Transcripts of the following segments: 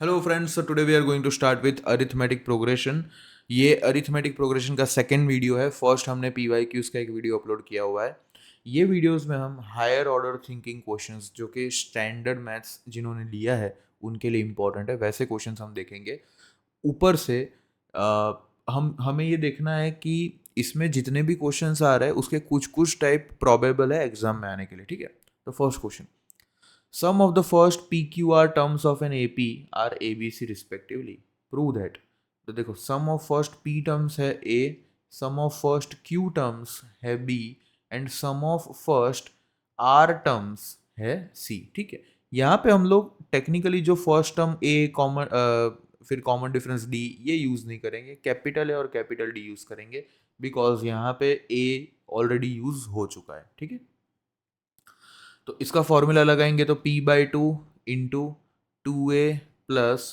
Hello friends, so today we are going to start with arithmetic progression. ये arithmetic progression का second video है। First हमने P Y Qs का एक video upload किया हुआ है। ये वीडियोस में हम हायर ऑर्डर थिंकिंग क्वेश्चंस जो कि स्टैंडर्ड मैथ्स जिन्होंने लिया है उनके लिए इम्पॉर्टेंट है, वैसे क्वेश्चंस हम देखेंगे। ऊपर से हम हमें ये देखना है कि इसमें जितने भी क्वेश्चंस आ रहे हैं उसके कुछ कुछ टाइप प्रोबेबल है एग्जाम में आने के लिए, ठीक है। तो first question, some of the first PQR terms of an AP are ABC respectively. Prove that. तो देखो, sum of first P terms है A, sum of first Q terms है B and sum of first R terms है C, ठीक है। यहाँ पे हम लोग टेक्निकली जो फर्स्ट टर्म A कॉमन फिर कॉमन डिफरेंस D ये यूज़ नहीं करेंगे, कैपिटल A और कैपिटल D यूज़ करेंगे बिकॉज यहाँ पे A ऑलरेडी यूज़ हो चुका है, ठीक है। तो इसका फॉर्मूला लगाएंगे तो P/2 into 2A plus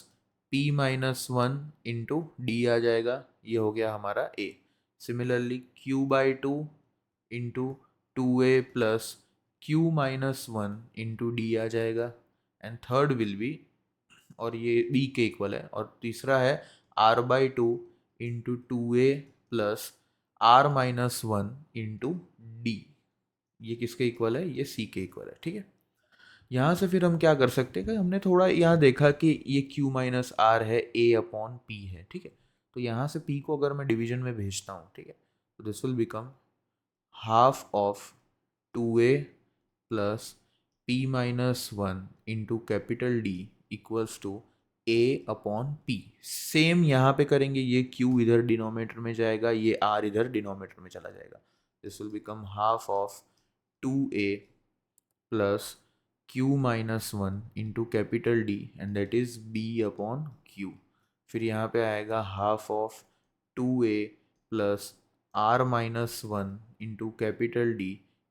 P-1 into D आ जाएगा। ये हो गया हमारा A। Similarly Q/2 into 2A plus Q-1 into D आ जाएगा। एंड थर्ड विल बी, और ये B के इक्वल है। और तीसरा है R/2 into 2A plus R-1 into D. ये किसके इक्वल है? ये सी के इक्वल है, ठीक है। यहाँ से फिर हम क्या कर सकते हैं कि हमने थोड़ा यहाँ देखा कि ये क्यू माइनस आर है, ए अपॉन पी है, ठीक है। तो यहाँ से पी को अगर मैं डिवीजन में भेजता हूँ, ठीक है, तो this will become half of 2A plus P-1 into capital D equals to A upon P. Same यहाँ पे करेंगे, ये क्यू इधर डिनोमिनेटर में जाएगा, ये आर इधर डिनोमिनेटर में चला जाएगा। This will become half of 2A plus Q-1 into capital D and that is B upon Q। फिर यहाँ पे आएगा half of 2A plus R-1 into capital D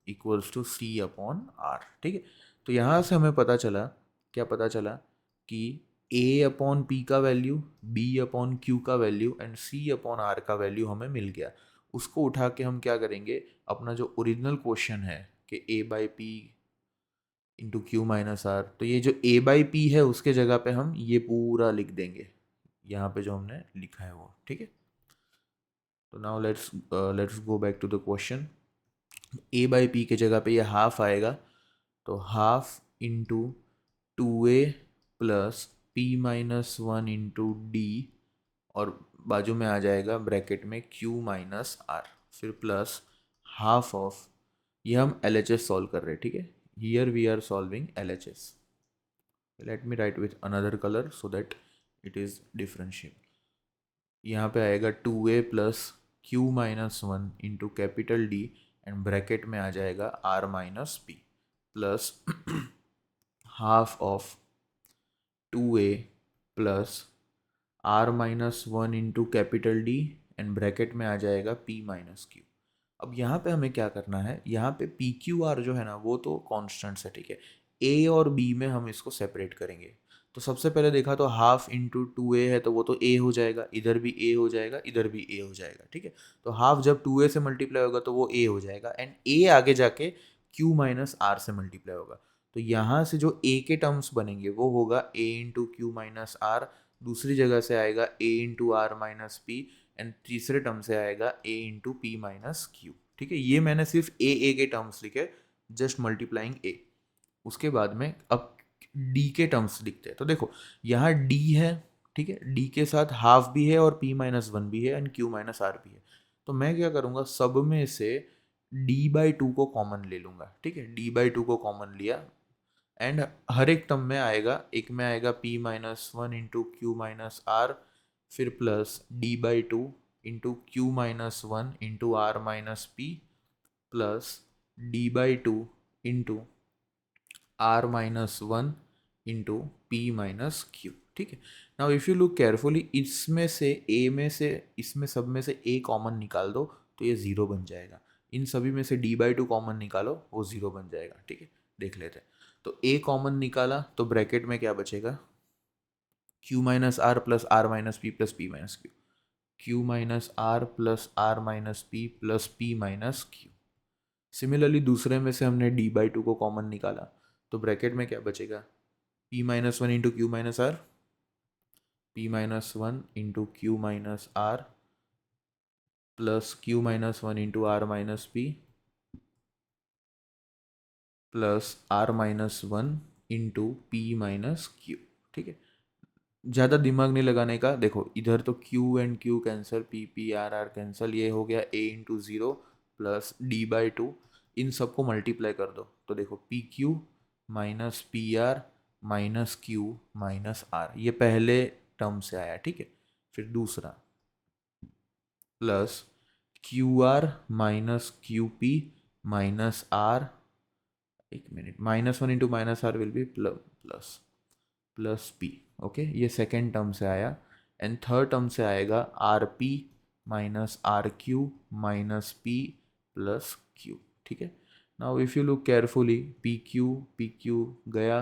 equals to C upon R, ठीक है। तो यहाँ से हमें पता चला, क्या पता चला कि A अपॉन P का वैल्यू, B अपॉन Q का value and C upon R का वैल्यू हमें मिल गया। उसको उठा के हम क्या करेंगे, अपना जो ओरिजिनल क्वेश्चन है कि A/P into Q minus are, तो ये जो A/P है उसके जगह पे हम ये पूरा लिख देंगे, यहाँ पे जो हमने लिखा है वो, ठीक है। तो now let's go back to the question. A/P के जगह पे ये हाफ आएगा, तो half into 2A plus P-1 into D, और बाजू में आ जाएगा ब्रैकेट में Q-R, फिर प्लस हाफ ऑफ, ये हम LHS सॉल्व कर रहे हैं, ठीक है। Here we are solving LHS। Let me write with another colour so that it is differential. यहाँ पे आएगा 2A plus Q-1 into capital D and bracket में आ जाएगा R-P plus half of 2A plus R-1 into capital D and bracket में आ जाएगा P-Q। अब यहाँ पे हमें क्या करना है, यहाँ पे PQR जो है ना वो तो कॉन्स्टेंट्स है, ठीक है। A और B में हम इसको सेपरेट करेंगे। तो सबसे पहले देखा तो हाफ इंटू 2A है तो वो तो A हो जाएगा, इधर भी A हो जाएगा, इधर भी A हो जाएगा, ठीक है। तो हाफ जब 2A से मल्टीप्लाई होगा तो वो A हो जाएगा एंड A आगे जाके Q-R से मल्टीप्लाई होगा। तो यहाँ से जो A के टर्म्स बनेंगे वो होगा A इंटू Q-R, दूसरी जगह से आएगा A इंटू R-P एंड तीसरे टर्म से आएगा A इंटू P-Q, ठीक है। ये मैंने सिर्फ A के टर्म्स लिखे, जस्ट मल्टीप्लाइंग A। उसके बाद में अब D के टर्म्स लिखते हैं। तो देखो यहाँ D है, ठीक है, D के साथ हाफ भी है और P-1 भी है एंड Q-R भी है। तो मैं क्या करूँगा, सब में से D/2 को कॉमन ले लूँगा, ठीक है। D/2 को कॉमन लिया एंड हर एक टर्म में आएगा, एक में आएगा P-1 इंटू Q-R, फिर plus D/2 into Q-1 into R-P plus D/2 into R-1 into P-Q, ठीक है। Now if you look carefully, इसमें से A में से, इसमें सब में से A कॉमन निकाल दो तो ये ज़ीरो बन जाएगा। इन सभी में से D/2 कॉमन निकालो, वो ज़ीरो बन जाएगा, ठीक है। देख लेते हैं। तो A कॉमन निकाला तो ब्रैकेट में क्या बचेगा, Q-R plus R-P plus P-Q, Q-R plus R-P plus P-Q। Similarly दूसरे में से हमने D/2 को कॉमन निकाला तो ब्रैकेट में क्या बचेगा, P-1 इंटू Q-R p minus one into Q minus R plus Q minus one into R minus P plus R minus one into P minus Q. ठीक है, ज़्यादा दिमाग नहीं लगाने का। देखो इधर तो Q and Q cancel, P P R R cancel, ये हो गया A into zero plus D by two. इन सबको मल्टीप्लाई कर दो तो देखो P Q minus P R minus Q minus R, ये पहले टर्म से आया। ठीक है, फिर दूसरा plus Q R minus Q P minus R, एक minute, minus one into minus R will be plus plus P. Okay, ये सेकेंड टर्म से आया। एंड थर्ड टर्म से आएगा R P minus R Q minus P plus Q. ठीक है, now if you look carefully, P Q गया,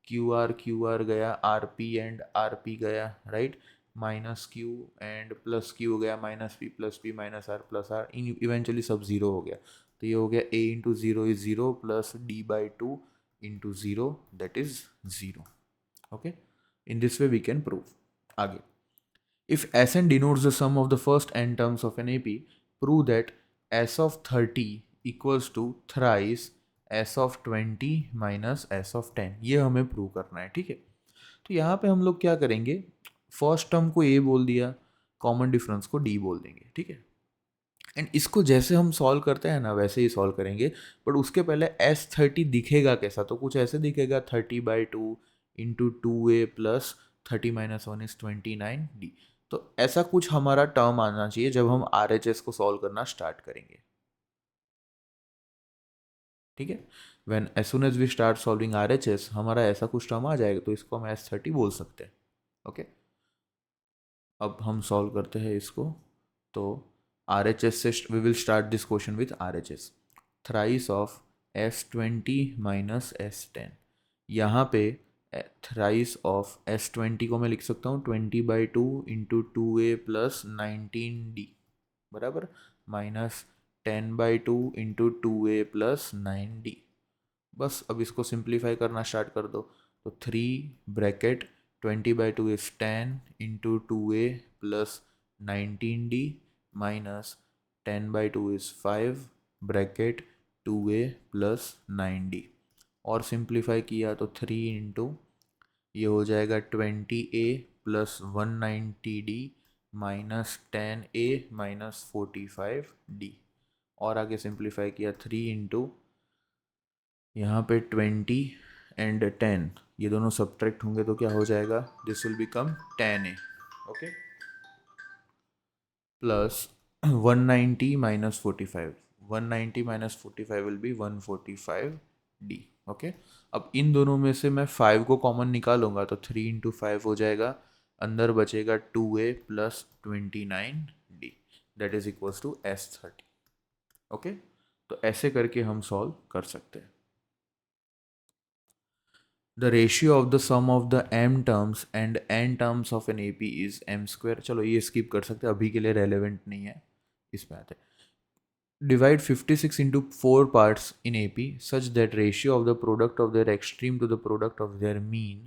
Q R गया, R P and R P गया, right, minus Q and plus Q गया, minus P plus P minus R plus R, इन eventually सब zero हो गया। तो ये हो गया a into zero is zero plus D by two into zero, that is zero. Okay, in this way we can prove. आगे, if Sn denotes the sum of the first n terms of an AP, prove that S of 30 equals to thrice S of 20 minus S of 10। ये हमें prove करना है। ठीक है, तो यहाँ पे हम लोग क्या करेंगे, फर्स्ट टर्म को A बोल दिया, कॉमन डिफरेंस को D बोल देंगे। ठीक है, एंड इसको जैसे हम सॉल्व करते हैं ना वैसे ही सॉल्व करेंगे, बट उसके पहले S30 दिखेगा कैसा, तो कुछ ऐसे दिखेगा 30/2 into 2A plus 30 minus one is 29D। तो ऐसा कुछ हमारा टर्म आना चाहिए जब हम RHS को सॉल्व करना स्टार्ट करेंगे। ठीक है, when as soon as we start solving RHS हमारा ऐसा कुछ टर्म आ जाएगा, तो इसको हम S30 बोल सकते हैं। ओके, अब हम सॉल्व करते हैं इसको। तो RHS से we will start this question with RHS। Thrice of S20 minus S10, यहाँ पे थ्राइस ऑफ S20 को मैं लिख सकता हूँ 20/2 इंटू 2A प्लस 19D बराबर minus 10/2 into 2A plus 9D। बस अब इसको सिंप्लीफाई करना स्टार्ट कर दो। तो 3 bracket 20/2 is 10 into 2A plus 19D minus 10/2 is 5 bracket 2A plus 9D। और सिंप्लीफाई किया तो 3 इंटू ये हो जाएगा 20A plus 190D minus 10A minus 45D। और आगे सिंप्लीफाई किया 3 इंटू यहाँ पे 20 एंड 10, ये दोनों सब्ट्रैक्ट होंगे तो क्या हो जाएगा, this will become 10A। Okay, plus 190 minus 45, 190 minus 45 will be 145D। Okay, अब इन दोनों में से मैं 5 को कॉमन निकालूंगा तो 3 इंटू 5 हो जाएगा, अंदर बचेगा 2A plus 29D, that is equals to S30। Okay, तो ऐसे करके हम सॉल्व कर सकते हैं। The ratio of the sum of the m terms and n terms of an AP is m square। चलो ये स्किप कर सकते हैं, अभी के लिए रेलेवेंट नहीं है। इसमें आते हैं, divide 56 into 4 parts in AP such that ratio of the product of their extreme to the product of their mean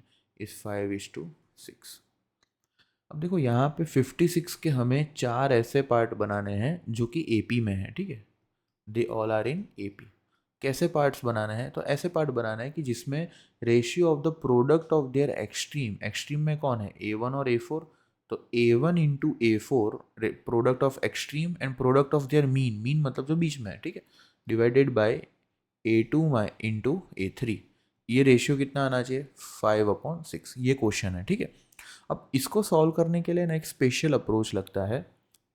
is 5:6। अब देखो यहाँ पे 56 के हमें 4 ऐसे पार्ट बनाने हैं जो कि AP में है। ठीक है, they all are in AP। कैसे पार्ट्स बनाने हैं, तो ऐसे पार्ट बनाना है कि जिसमें ratio of the product of their extreme, extreme में कौन है A1 और A4, तो A1 इंटू A4 product of extreme and product of their mean, mean मतलब जो बीच में है। ठीक है, divided by A2 into A3। ये रेशियो कितना आना चाहिए 5/6, ये क्वेश्चन है। ठीक है, अब इसको सॉल्व करने के लिए ना एक स्पेशल अप्रोच लगता है।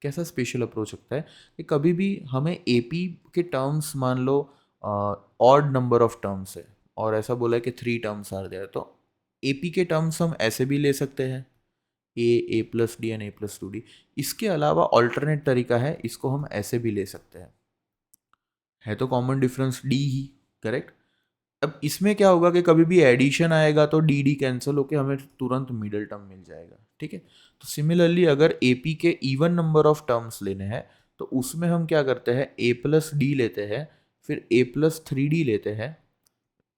कैसा स्पेशल अप्रोच लगता है कि कभी भी हमें AP के टर्म्स मान लो ऑड नंबर ऑफ टर्म्स है और ऐसा बोला है कि 3 टर्म्स आर देयर, तो AP के टर्म्स हम ऐसे भी ले सकते हैं A plus D and A+2D। इसके अलावा ऑल्टरनेट तरीका है, इसको हम ऐसे भी ले सकते हैं, है तो कॉमन डिफरेंस D ही, करेक्ट। अब इसमें क्या होगा कि कभी भी एडिशन आएगा तो डी कैंसिल होकर हमें तुरंत मिडल टर्म मिल जाएगा। ठीक है, तो सिमिलरली अगर AP के इवन नंबर ऑफ टर्म्स लेने हैं तो उसमें हम क्या करते हैं, A+D लेते हैं, फिर A+3D लेते हैं,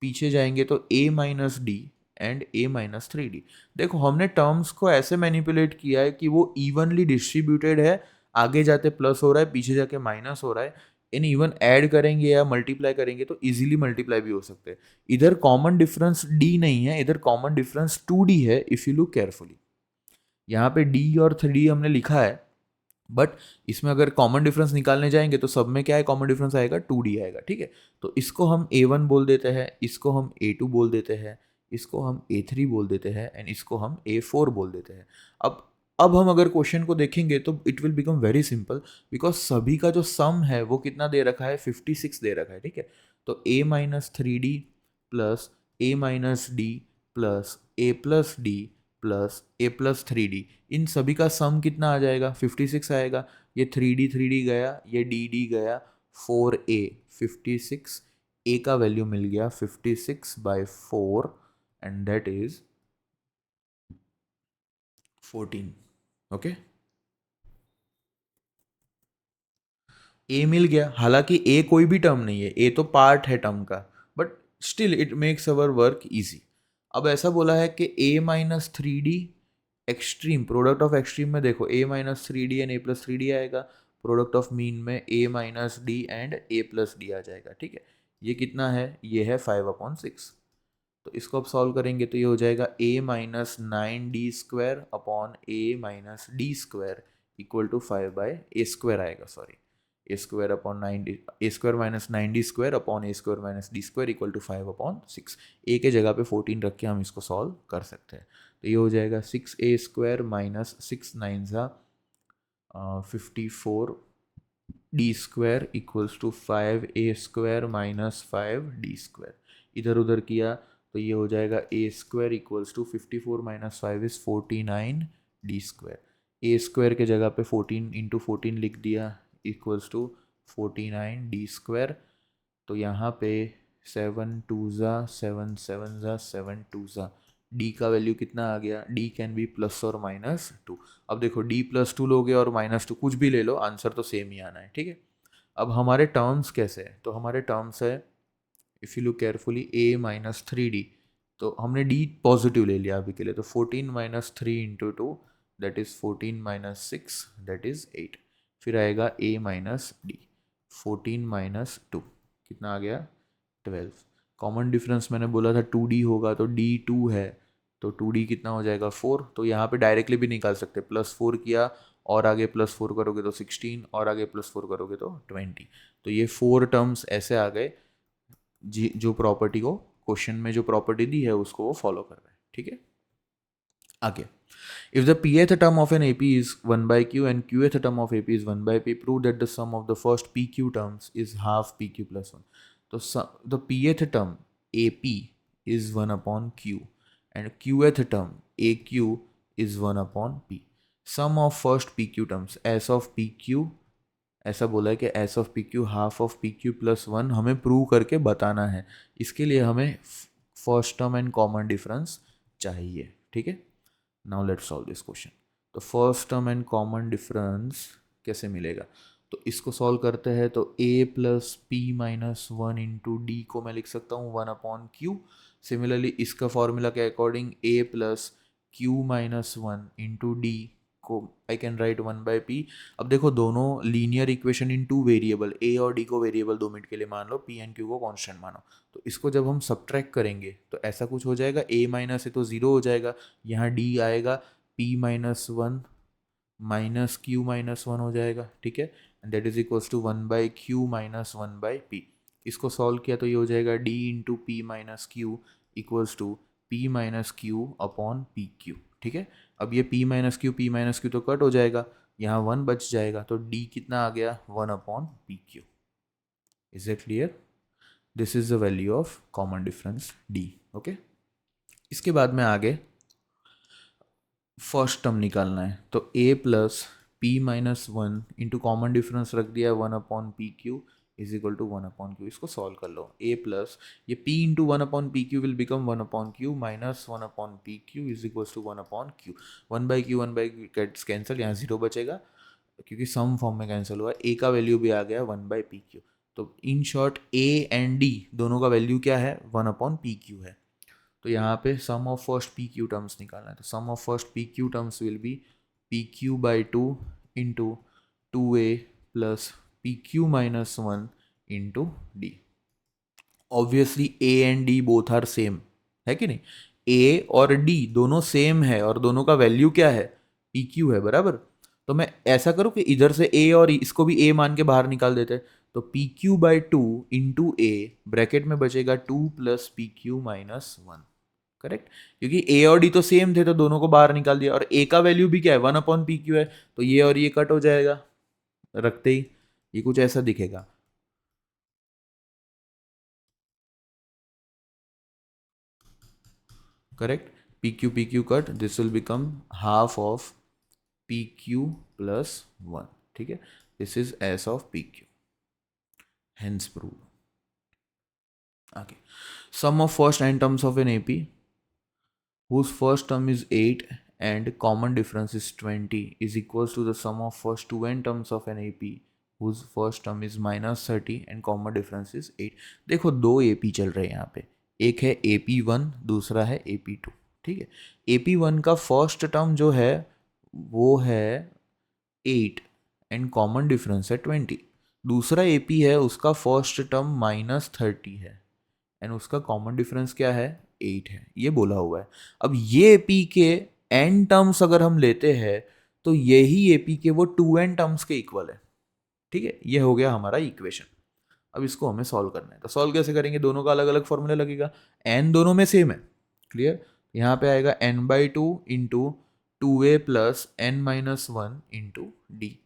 पीछे जाएंगे तो A minus D and A minus three D. देखो हमने टर्म्स को ऐसे मैनिपुलेट किया है कि वो इवनली डिस्ट्रीब्यूटेड है, आगे जाते प्लस हो रहा है, पीछे जाके माइनस हो रहा है। इन इवन ऐड करेंगे या मल्टीप्लाई करेंगे तो इजीली मल्टीप्लाई भी हो सकते हैं। इधर कॉमन डिफरेंस डी नहीं है, इधर कॉमन डिफरेंस 2D है इफ यू लुक केयरफुली। यहाँ पे डी और 3D हमने लिखा है, बट इसमें अगर कॉमन डिफरेंस निकालने जाएंगे तो सब में क्या है, कॉमन डिफरेंस आएगा 2D आएगा, ठीक है। तो इसको हम A1 बोल देते हैं, इसको हम A2 बोल देते हैं, इसको हम A3 बोल देते हैं एंड इसको हम A4 बोल देते हैं। अब हम अगर क्वेश्चन को देखेंगे तो it will become very simple, because सभी का जो सम है वो कितना दे रखा है, 56 दे रखा है, ठीक है। तो A minus three D plus A minus D plus A plus D plus A plus three D, इन सभी का सम कितना आ जाएगा, 56 आएगा। ये 3D गया, ये D गया, 4A 56, A का वैल्यू मिल गया 56/4 and that is 14। Okay, A मिल गया, हालांकि A कोई भी टर्म नहीं है, A तो पार्ट है टर्म का, but still it makes our work easy. अब ऐसा बोला है कि A minus three D extreme, product of extreme में देखो A minus three D and A plus three D आएगा, प्रोडक्ट ऑफ मीन में A minus D and A plus D आ जाएगा, ठीक है। ये कितना है, ये है 5/6। तो इसको अब सॉल्व करेंगे तो ये हो जाएगा A minus 9D² upon A minus D² equal to 5/A² आएगा, sorry A² upon 9D, A² minus 9D² upon A² minus D² equal to 5/6। A के जगह पे 14 रख के हम इसको सॉल्व कर सकते हैं। तो ये हो जाएगा 6A² minus 6 9 54D² equals to 5A² minus 5D²। इधर उधर किया तो ये हो जाएगा A² equals to 54 minus 5 is 49D²। A² के जगह पे 14 इंटू 14 लिख दिया इक्वल्स टू 49D²। तो यहाँ पे 7 2 7 7 7 2 डी का वैल्यू कितना आ गया, डी कैन बी प्लस और माइनस 2। अब देखो डी प्लस 2 लोगे और -2 कुछ भी ले लो, आंसर तो सेम ही आना है, ठीक है। अब हमारे टर्म्स कैसे हैं, तो हमारे टर्म्स है if you look carefully A minus three D, तो हमने D पॉजिटिव ले लिया अभी के लिए, तो 14 minus three into two that is 14 minus 6 that is 8। फिर आएगा A माइनस डी, 14 माइनस 2 कितना आ गया 12। कॉमन डिफरेंस मैंने बोला था 2D होगा, तो D 2 है, तो 2D कितना हो जाएगा 4। तो यहाँ पे डायरेक्टली भी निकाल सकते, +4 किया और आगे +4 करोगे तो 16 और आगे +4 करोगे तो 20। तो ये 4 टर्म्स ऐसे आ गए जी, जो प्रॉपर्टी को क्वेश्चन में जो प्रॉपर्टी दी है उसको वो फॉलो कर रहे हैं, ठीक है। आगे, if the pth term of an AP is 1/q and qth term of AP is 1/p, prove that the sum of the first PQ terms is half PQ plus 1। तो the pth term AP is 1/q and qth term AQ is 1/p। sum of first PQ terms S of PQ, ऐसा बोला है कि S of PQ half of PQ plus 1 हमें prove करके बताना है। इसके लिए हमें first term and common difference चाहिए, ठीक है। Now let's solve this question. तो first term and common difference कैसे मिलेगा, तो इसको सॉल्व करते हैं तो A plus P minus 1 into D को मैं लिख सकता हूँ 1/q। सिमिलरली इसका फॉर्मूला के according A plus Q minus 1 into D को आई कैन राइट 1/p। अब देखो दोनों linear equation in two variable, A और D को वेरिएबल 2 मिनट के लिए मान लो, P एंड Q को कांस्टेंट मानो। तो इसको जब हम सब्ट्रैक्ट करेंगे तो ऐसा कुछ हो जाएगा, A माइनस है तो 0 हो जाएगा, यहाँ D आएगा P minus 1 minus Q minus 1 हो जाएगा, ठीक है। And that is equals to 1/q minus 1/p। इसको सॉल्व किया तो ये हो जाएगा D into P minus Q equals to P minus Q upon P Q, ठीक है। अब ये P माइनस क्यू तो कट हो जाएगा, यहाँ 1 बच जाएगा, तो D कितना आ गया 1/PQ। Is it clear, this is the value of common difference D, okay. इसके बाद में आगे फर्स्ट टर्म निकालना है, तो A plus P minus 1 into common difference रख दिया 1/PQ is equal to 1/Q। इसको सॉल्व कर लो, A प्लस ये P इंटू 1/PQ will become 1/Q minus 1/PQ is equal to 1/Q। 1/Q gets cancel, यहाँ 0 बचेगा क्योंकि सम फॉर्म में कैंसिल हुआ। A का वैल्यू भी आ गया 1/PQ। तो in short A and D दोनों का वैल्यू क्या है 1/PQ है। तो यहाँ पे sum of first P Q terms निकालना है, तो sum of first P Q terms will be P Q by two into two A plus P Q minus one into D. Obviously A and D both are same, है कि नहीं? ए और D दोनों same है और दोनों का value क्या है? पी क्यू है, बराबर। तो मैं ऐसा करूँ कि इधर से ए और इसको भी ए मान के बाहर निकाल देते हैं, तो P Q by two into A, bracket में बचेगा two plus P Q minus one, correct. क्योंकि ए और डी तो सेम थे तो दोनों को बाहर निकाल दिया, और ए का वैल्यू भी क्या है? वन अपॉन पी क्यू है, तो ये और ये कट हो जाएगा रखते ही, ये कुछ ऐसा दिखेगा। Correct, P Q cut, this will become half of P Q plus one, ठीक है। This is S of P Q, hence prove. आगे, sum of first n terms of an AP whose first term is 8 and common difference is 20 is equals to the sum of first two n terms of an AP whose first term is minus 30 and common difference is 8। देखो दो AP चल रहे हैं यहाँ पे, एक है AP1, दूसरा है AP2, ठीक है। AP1 का फर्स्ट टर्म जो है वो है 8 एंड कॉमन डिफरेंस है 20। दूसरा AP है, उसका फर्स्ट टर्म माइनस 30 है एंड उसका कॉमन डिफरेंस क्या है? 8 है, ये बोला हुआ है। अब ये एपी के एन टर्म्स अगर हम लेते हैं तो यही एपी के वो टू एन टर्म्स के इक्वल है, ठीक है। ये हो गया हमारा इक्वेशन। अब इसको हमें सॉल्व करना है, तो सॉल्व कैसे करेंगे? दोनों का अलग अलग फॉर्मूला लगेगा, एन दोनों में सेम है, क्लियर। यहाँ पे आएगा N by two into two A plus N minus one into D.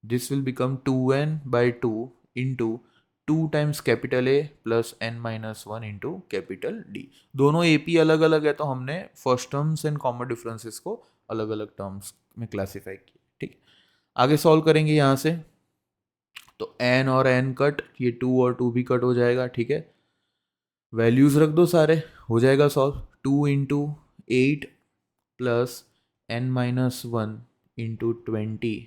This will become two N by two into two times capital A plus N minus one into capital D. दोनों A P अलग अलग है तो हमने first terms and common differences को अलग अलग terms में क्लासीफाई किया, ठीक। आगे सॉल्व करेंगे यहाँ से, तो एन और एन कट, ये टू और टू भी कट हो जाएगा, ठीक है। वैल्यूज रख दो सारे, हो जाएगा solve. Two into eight plus N minus one into twenty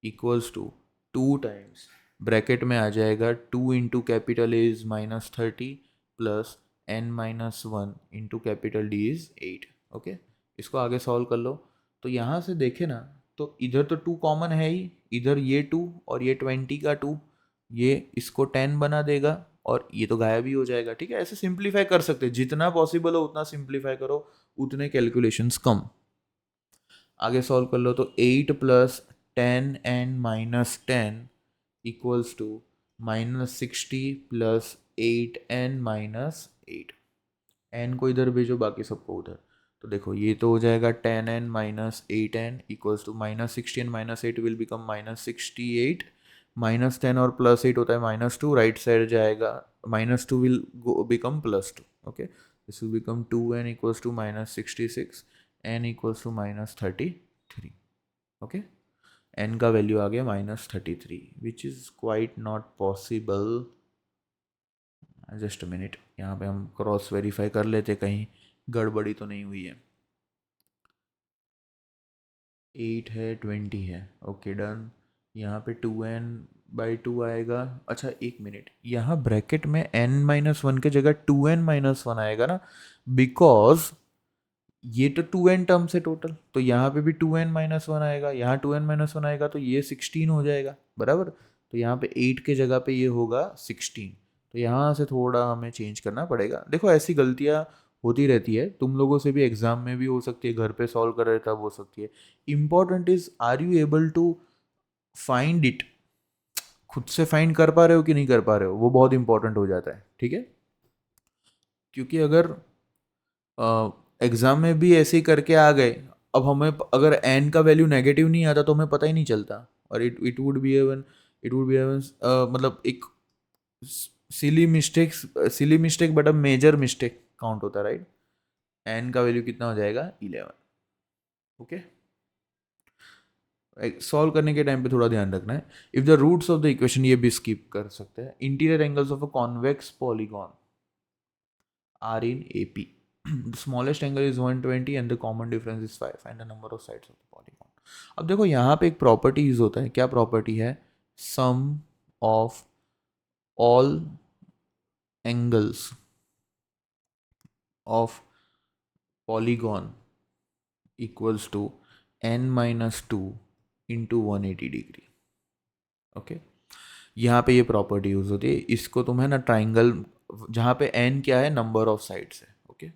equals to two times, bracket में आ जाएगा two into capital A is minus 30 plus N minus one into capital D is 8। Okay, इसको आगे सॉल्व कर लो। तो यहाँ से देखे ना, तो इधर तो टू कॉमन है ही, इधर ये टू और ये 20 का टू, ये इसको 10 बना देगा और ये तो गायब ही हो जाएगा, ठीक है। ऐसे सिंप्लीफाई कर सकते हैं, जितना पॉसिबल हो उतना सिंप्लीफाई करो, उतने कैलकुलेशंस कम। आगे सॉल्व कर लो, तो 8 plus 10 and minus 10 equals to minus 60 plus 8 N minus 8। N को इधर भेजो, बाकी सबको उधर। तो देखो ये तो हो जाएगा 10 N minus 8 N equals to minus 60 N minus 8 will become minus 68। Minus 10 और प्लस 8 होता है माइनस 2, राइट साइड जाएगा, minus 2 will become plus 2। Okay, this will become 2 N equals to minus 66, N equals to minus 33। Okay, N का value आ गया minus 33, which is quite not possible. Just a minute, यहाँ पे हम cross verify कर लेते कहीं गड़बड़ी तो नहीं हुई है। 8 है, 20 है, ओके डन। यहाँ पे 2n/2 आएगा। अच्छा एक मिनट, यहाँ ब्रैकेट में n माइनस वन के जगह 2n माइनस वन आएगा ना, बिकॉज ये तो 2n टर्म्स है टोटल, तो यहाँ पे भी 2n माइनस वन आएगा, यहाँ 2n माइनस वन आएगा, तो ये 16 हो जाएगा, बराबर। तो यहाँ पे 8 के जगह पे ये होगा 16, तो यहाँ से थोड़ा हमें चेंज करना पड़ेगा। देखो ऐसी गलतियाँ होती रहती है, तुम लोगों से भी एग्जाम में भी हो सकती है, घर पे सॉल्व कर रहे तब हो सकती है। Important is are you able to find it, खुद से फाइंड कर पा रहे हो कि नहीं कर पा रहे हो, वो बहुत इंपॉर्टेंट हो जाता है, ठीक है। क्योंकि अगर एग्ज़ाम में भी ऐसे ही करके आ गए, अब हमें अगर एन का वैल्यू नेगेटिव नहीं आता तो हमें पता ही नहीं चलता, और इट वुड बी एवन, मतलब एक silly mistake but a major mistake count होता है, राइट। एन का वैल्यू कितना हो जाएगा? 11। ओके, सॉल्व करने के टाइम पे थोड़ा ध्यान रखना है। If the roots of the equation, ये भी स्किप कर सकते हैं। Interior angles of a convex polygon are in AP. The smallest angle is 120 and the common difference is 5. Find the number of sides of the polygon. अब देखो यहाँ पे एक प्रॉपर्टी यूज होता है, क्या प्रॉपर्टी है? Sum of all angles of polygon equals to n-2 into 180 degree. Okay, यहाँ पे ये प्रॉपर्टी यूज होती है। इसको तुम है ना ट्राइंगल, जहाँ पे n क्या है, नंबर ऑफ साइड्स है। Okay,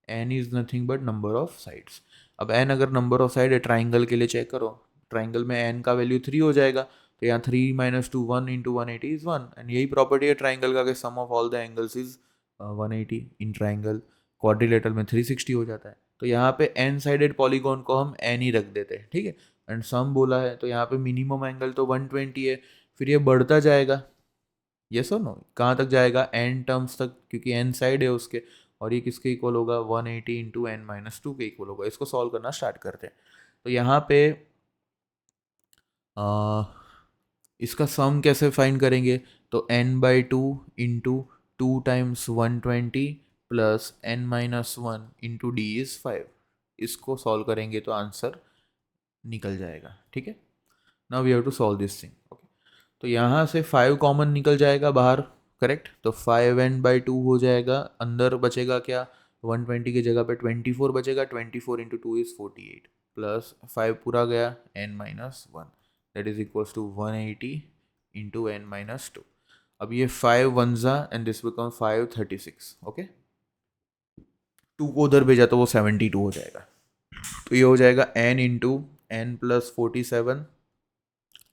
n is nothing but number of sides. अब n अगर नंबर ऑफ साइड है, ट्राइंगल के लिए चेक करो, ट्राइंगल में n का वैल्यू 3 हो जाएगा, तो यहाँ 3 - 2 1 इंटू 180 इज 1। एंड यही प्रॉपर्टी है ट्राइंगल का कि sum of all the angles is 180 in triangle. Quadrilateral में 360 हो जाता है। तो यहाँ पे n साइडेड पॉलीगॉन को हम n ही रख देते हैं, ठीक है। एंड सम बोला है तो यहाँ पे मिनिमम एंगल तो 120 है, फिर ये बढ़ता जाएगा। यस और नो, कहाँ तक जाएगा, n टर्म्स तक, क्योंकि n साइड है उसके। और ये किसके इक्वल होगा, 180 इंटू n-2 के इक्वल होगा। इसको सॉल्व करना स्टार्ट करते हैं। तो यहाँ पे आ, इसका सम कैसे फाइंड करेंगे, तो n/2 into 2 times 120 plus n-1 into D is 5। इसको सॉल्व करेंगे तो आंसर निकल जाएगा, ठीक है। Now we have to solve this thing. Okay, तो यहाँ से 5 कॉमन निकल जाएगा बाहर, करेक्ट। तो 5n/2 हो जाएगा, अंदर बचेगा क्या, 120 की जगह पे 24 बचेगा। 24 इंटू 2 इज 48 प्लस 5 पूरा गया n-1, that is equals to 180 into n-2। अब ये 5 1 एंड दिस बिकम 536। ओके, 2 को उधर भेजा तो वो 72 हो जाएगा। तो ये हो जाएगा n into n+47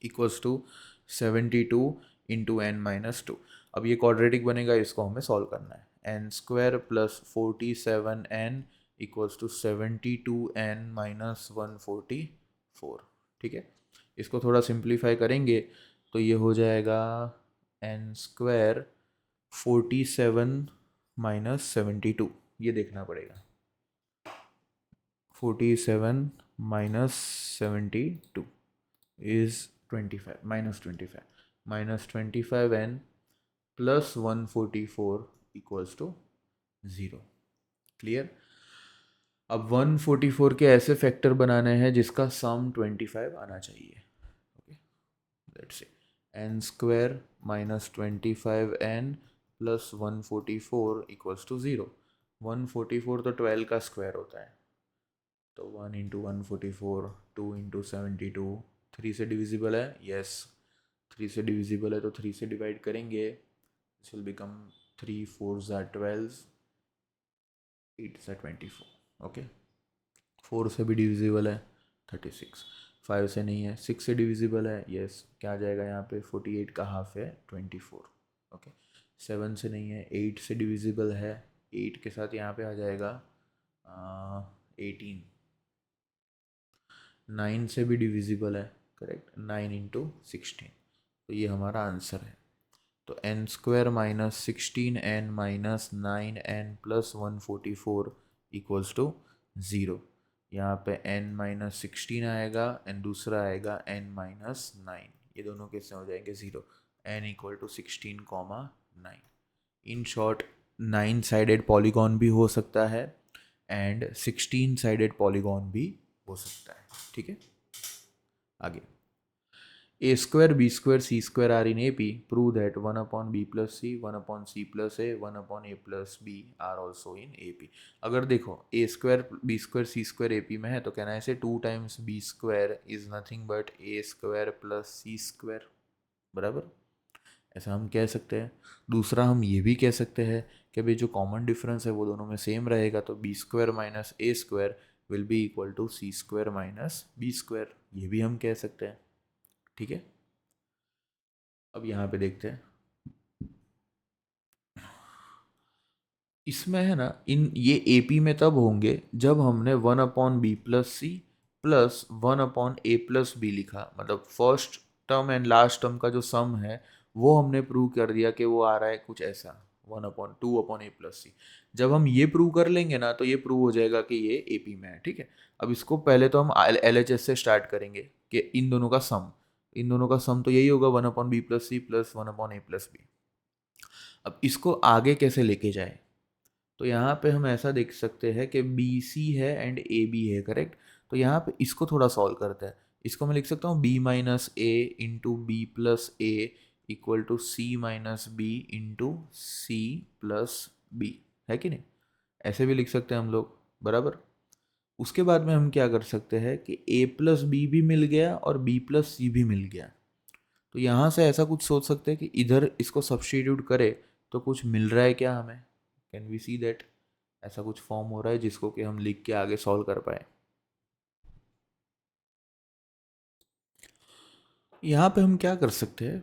equals to 72 into n-2। अब ये क्वाड्रेटिक बनेगा, इसको हमें सॉल्व करना है। n² plus 47n equals to 72n-144, ठीक है। इसको थोड़ा सिंप्लीफाई करेंगे तो ये हो जाएगा n² 47 - 72, ये देखना पड़ेगा। 47 - 72 is 25 -25 n plus 144 equals to 0। Clear. अब 144 के ऐसे फैक्टर बनाने हैं जिसका सम 25 आना चाहिए। Okay, let's say n² -25n plus 144 equals to 0। 144 तो 12 का स्क्वायर होता है, तो 1 इंटू 144, 2 इंटू 72, 3 से डिविजिबल है, यस 3 से डिविजिबल है, तो 3 से डिवाइड करेंगे, दिस विल बिकम 3 4 12, 8 24। ओके, 4 से भी डिविजिबल है 36, 5 से नहीं है, 6 से डिविजिबल है, यस क्या आ जाएगा यहाँ पे, 48 का हाफ है 24। ओके, 7 से नहीं है, 8 से डिविजिबल है, 8 के साथ यहाँ पे आ जाएगा 18। 9 से भी डिविजिबल है, करेक्ट, 9 इंटू 16, तो ये हमारा आंसर है। तो n² -16n-9n plus 144 equals to 0। यहाँ पे n-16 आएगा एंड दूसरा आएगा n-9, ये दोनों कैसे हो जाएंगे 0। n equal to 16, 9। In short 9 sided polygon भी हो सकता है एंड 16 साइडेड पॉलीगॉन भी हो सकता है, ठीक है। आगे, a² b² c² are in AP, prove that 1/b plus c, 1/c plus a, 1/a plus b are also in AP। अगर देखो a² b² c² AP में है तो कहना है इसे 2 times b² is nothing but a² plus c², बराबर। ऐसा हम कह सकते हैं। दूसरा हम ये भी कह सकते हैं कि भाई जो कॉमन डिफरेंस है वो दोनों में सेम रहेगा, तो b² minus a² will be equal to c² minus b², ये भी हम कह सकते हैं, ठीक है। अब यहाँ पे देखते हैं, इसमें है ना, इन ये AP में तब होंगे जब हमने 1/b plus C plus 1/a plus B लिखा, मतलब first term and last term का जो सम है वो हमने प्रूव कर दिया कि वो आ रहा है कुछ ऐसा 1/2/a प्लस सी। जब हम ये प्रूव कर लेंगे ना तो ये प्रूव हो जाएगा कि ये AP में है, ठीक है। अब इसको पहले तो हम LHS से स्टार्ट करेंगे कि इन दोनों का सम तो यही होगा 1/b plus C plus 1/a plus B. अब इसको आगे कैसे लेके जाए, तो यहाँ पे हम ऐसा देख सकते हैं कि बी सी है एंड ए बी है, करेक्ट। तो यहाँ पे इसको थोड़ा सॉल्व करते हैं। इसको मैं लिख सकता हूँ b minus A into B plus A equal to C minus B into C plus B, है कि नहीं। ऐसे भी लिख सकते हैं हम लोग, बराबर। उसके बाद में हम क्या कर सकते हैं कि a प्लस बी भी मिल गया और b प्लस सी भी मिल गया। तो यहाँ से ऐसा कुछ सोच सकते हैं कि इधर इसको सब्स्टिट्यूट करे तो कुछ मिल रहा है क्या हमें, कैन वी सी दैट ऐसा कुछ फॉर्म हो रहा है जिसको कि हम लिख के आगे सॉल्व कर पाए। यहाँ पे हम क्या कर सकते हैं,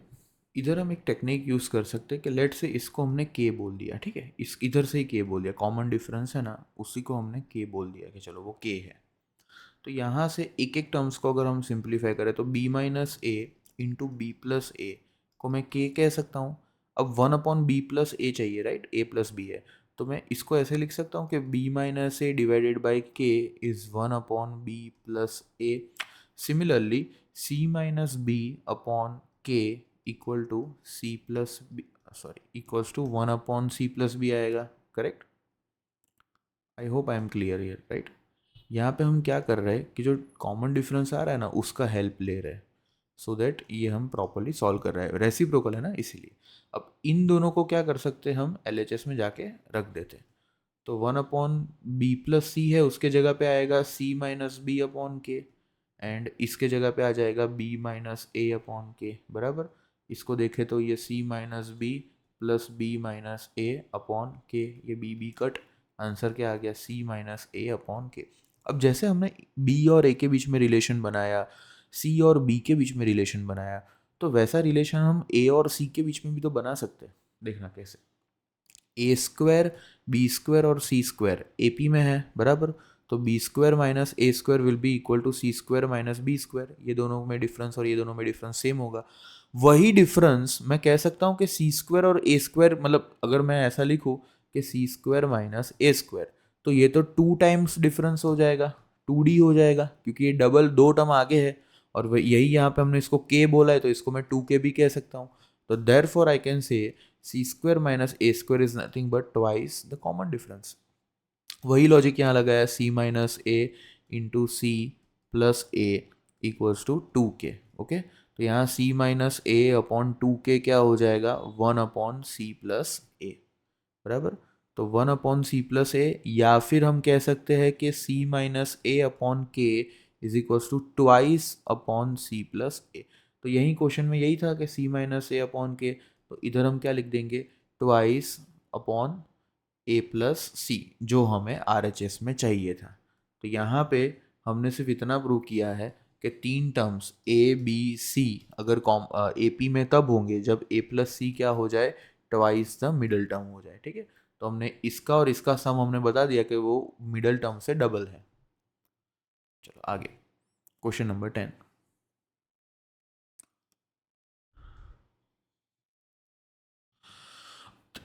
इधर हम एक टेक्निक यूज़ कर सकते हैं कि लेट से इसको हमने के बोल दिया, ठीक है, इस इधर से ही के बोल दिया, कॉमन डिफरेंस है ना, उसी को हमने के बोल दिया कि चलो वो के है। तो यहाँ से एक एक टर्म्स को अगर हम सिंप्लीफाई करें तो b minus A into B plus ए को मैं k कह सकता हूँ। अब 1/b+a चाहिए, राइट, a प्लस बी है, तो मैं इसको ऐसे लिख सकता हूँ कि b minus A divided by k is 1/b+a। Similarly c minus B upon k equal to c plus B, sorry, equals to 1/c+b आएगा, correct. I hope I am clear here, right. यहाँ पे हम क्या कर रहे हैं कि जो कॉमन डिफरेंस आ रहा है ना उसका हेल्प ले रहे हैं, सो दैट ये हम प्रॉपरली सॉल्व कर रहे हैं, रेसिप्रोकल है ना इसीलिए। अब इन दोनों को क्या कर सकते हैं, हम LHS में जाके रख देते हैं। तो 1/b+c है, उसके जगह पे आएगा c माइनस बी अपॉन के, एंड इसके जगह पे आ जाएगा b माइनस ए अपॉन के, बराबर। इसको देखें तो ये c minus B plus B minus A upon K, ये b कट, आंसर क्या आ गया, c माइनस ए अपॉन के। अब जैसे हमने b और a के बीच में रिलेशन बनाया, c और b के बीच में रिलेशन बनाया, तो वैसा रिलेशन हम a और c के बीच में भी तो बना सकते हैं। देखना कैसे, a² b² और c² AP में है, बराबर। तो b² minus a² will be equal to c² minus b², ये दोनों में डिफरेंस और ये दोनों में डिफरेंस सेम होगा। वही डिफरेंस मैं कह सकता हूँ कि c² और a², मतलब अगर मैं ऐसा लिखूँ कि c² माइनस a², तो ये तो 2 टाइम्स डिफरेंस हो जाएगा, 2d हो जाएगा, क्योंकि ये डबल 2 टर्म आगे है, और यही यहाँ पे हमने इसको k बोला है, तो इसको मैं 2k भी कह सकता हूँ। तो therefore I can say c² minus a² is nothing but twice the common difference. वही लॉजिक यहाँ लगाया, c minus A into C plus A equals to 2k, okay. तो यहाँ c minus A upon 2k क्या हो जाएगा, 1/c plus ए, बराबर। तो 1/c प्लस ए, या फिर हम कह सकते हैं कि c minus A upon K is equals to twice upon c plus A. तो यही क्वेश्चन में यही था कि c माइनस ए अपॉन के, तो इधर हम क्या लिख देंगे, ट्वाइस अपॉन a प्लस सी, जो हमें RHS में चाहिए था। तो यहाँ पे हमने सिर्फ इतना प्रूव किया है कि 3 टर्म्स a b c अगर AP में तब होंगे जब a प्लस सी क्या हो जाए, ट्वाइस द मिडल टर्म हो जाए, ठीक है। तो हमने इसका और इसका सम हमने बता दिया कि वो मिडल टर्म से डबल है। चलो आगे, question number 10।